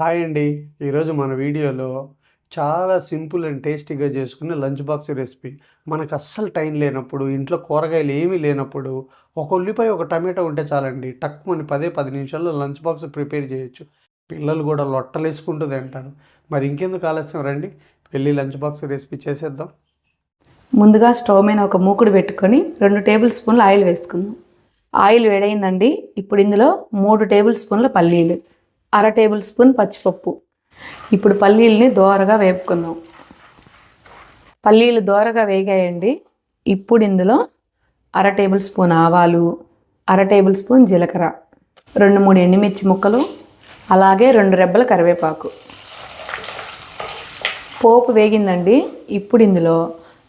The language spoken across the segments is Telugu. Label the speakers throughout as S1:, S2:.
S1: హాయ్ అండి. ఈరోజు మన వీడియోలో చాలా సింపుల్ అండ్ టేస్టీగా చేసుకునే లంచ్ బాక్స్ రెసిపీ. మనకు అస్సలు టైం లేనప్పుడు, ఇంట్లో కూరగాయలు ఏమీ లేనప్పుడు, ఒక ఉల్లిపాయ, ఒక టమాటో ఉంటే చాలండి. టక్కుమని 10 నిమిషాల్లో లంచ్ బాక్స్ ప్రిపేర్ చేయొచ్చు. పిల్లలు కూడా లొట్టలేసుకుంటూ తింటారు. మరి ఇంకెందుకు ఆలస్యం, రండి వెళ్ళి లంచ్ బాక్స్ రెసిపీ చేసేద్దాం.
S2: ముందుగా స్టవ్ మీద ఒక మూకుడు పెట్టుకొని 2 టేబుల్ స్పూన్ల ఆయిల్ వేసుకుందాం. ఆయిల్ వేడైందండి. ఇప్పుడు ఇందులో 3 టేబుల్ స్పూన్ల పల్లీలు, అర టేబుల్ స్పూన్ పచ్చిపప్పు. ఇప్పుడు పల్లీలని దోరగా వేపుకుందాం. పల్లీలు దోరగా వేగాయండి. ఇప్పుడు ఇందులో అర టేబుల్ స్పూన్ ఆవాలు, అర టేబుల్ స్పూన్ జీలకర్ర, 2-3 ఎండుమిర్చి ముక్కలు, అలాగే 2 రెబ్బల కరివేపాకు. పోపు వేగిందండి. ఇప్పుడు ఇందులో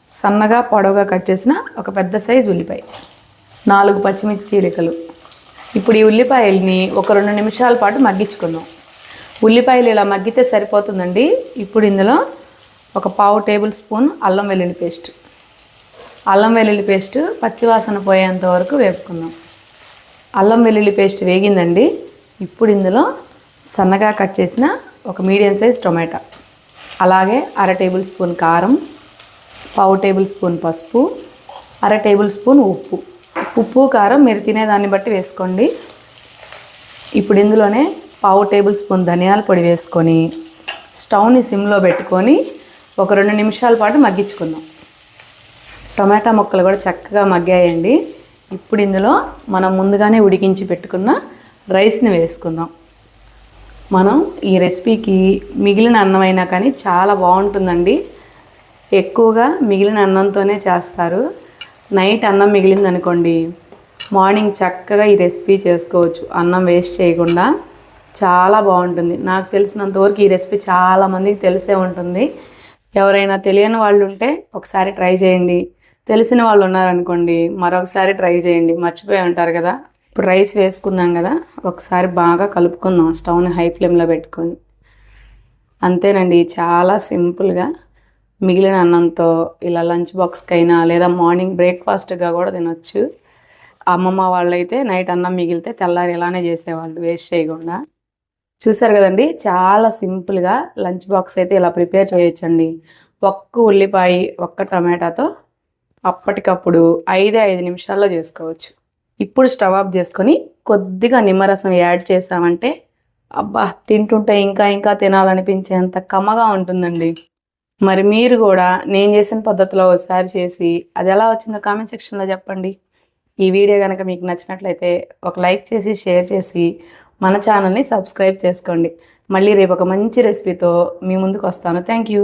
S2: సన్నగా పొడవుగా కట్ చేసిన ఒక పెద్ద సైజు ఉల్లిపాయ, 4 పచ్చిమిర్చి చీలికలు. ఇప్పుడు ఈ ఉల్లిపాయల్ని ఒక 2 నిమిషాల పాటు మగ్గించుకుందాం. ఉల్లిపాయలు ఇలా మగ్గితే సరిపోతుందండి. ఇప్పుడు ఇందులో ఒక పావు టేబుల్ స్పూన్ అల్లం వెల్లుల్లి పేస్ట్. అల్లం వెల్లుల్లి పేస్ట్ పచ్చివాసన పోయేంత వరకు వేపుకుందాం. అల్లం వెల్లుల్లి పేస్ట్ వేగిందండి. ఇప్పుడు ఇందులో సన్నగా కట్ చేసిన ఒక మీడియం సైజ్ టొమాటో, అలాగే అర టేబుల్ స్పూన్ కారం, పావు టేబుల్ స్పూన్ పసుపు, అర టేబుల్ స్పూన్ ఉప్పు. ఉప్పు కారం మీరు తినేదాన్ని బట్టి వేసుకోండి. ఇప్పుడు ఇందులోనే పావు టేబుల్ స్పూన్ ధనియాల పొడి వేసుకొని స్టవ్ని సిమ్లో పెట్టుకొని ఒక 2 నిమిషాల పాటు మగ్గించుకుందాం. టమాటా ముక్కలు కూడా చక్కగా మగ్గాయండి. ఇప్పుడు ఇందులో మనం ముందుగానే ఉడికించి పెట్టుకున్న రైస్ని వేసుకుందాం. మనం ఈ రెసిపీకి మిగిలిన అన్నం అయినా కానీ చాలా బాగుంటుందండి. ఎక్కువగా మిగిలిన అన్నంతోనే చేస్తారు. నైట్ అన్నం మిగిలిందనుకోండి, మార్నింగ్ చక్కగా ఈ రెసిపీ చేసుకోవచ్చు అన్నం వేస్ట్ చేయకుండా. చాలా బాగుంటుంది. నాకు తెలిసినంతవరకు ఈ రెసిపీ చాలామందికి తెలిసే ఉంటుంది. ఎవరైనా తెలియని వాళ్ళు ఉంటే ఒకసారి ట్రై చేయండి. తెలిసిన వాళ్ళు ఉన్నారనుకోండి, మరొకసారి ట్రై చేయండి. మర్చిపోయి ఉంటారు కదా. ఇప్పుడు రైస్ వేసుకున్నాం కదా, ఒకసారి బాగా కలుపుకుందాం స్టవ్ని హై ఫ్లేమ్లో పెట్టుకొని. అంతేనండి, చాలా సింపుల్గా మిగిలిన అన్నంతో ఇలా లంచ్ బాక్స్కైనా లేదా మార్నింగ్ బ్రేక్ఫాస్ట్గా కూడా తినొచ్చు. అమ్మమ్మ వాళ్ళైతే నైట్ అన్నం మిగిలితే తెల్లారి ఇలానే చేసేవాళ్ళు, వేస్ట్ చేయకుండా. చూసారు కదండి, చాలా సింపుల్గా లంచ్ బాక్స్ అయితే ఇలా ప్రిపేర్ చేయొచ్చండి. ఒక్క ఉల్లిపాయ, ఒక్క టమాటాతో అప్పటికప్పుడు 5 నిమిషాల్లో చేసుకోవచ్చు. ఇప్పుడు స్టవ్ ఆఫ్ చేసుకొని కొద్దిగా నిమ్మరసం యాడ్ చేసామంటే అబ్బా, తింటుంటే ఇంకా ఇంకా తినాలనిపించేంత కమ్మగా ఉంటుందండి. మరి మీరు కూడా నేను చేసిన పద్ధతిలో ఒకసారి చేసి అది ఎలా వచ్చిందో కామెంట్ సెక్షన్లో చెప్పండి. ఈ వీడియో కనుక మీకు నచ్చినట్లయితే ఒక లైక్ చేసి, షేర్ చేసి మన ఛానల్ని సబ్స్క్రైబ్ చేసుకోండి. మళ్ళీ రేపు ఒక మంచి రెసిపీతో మీ ముందుకు వస్తాను. Thank you.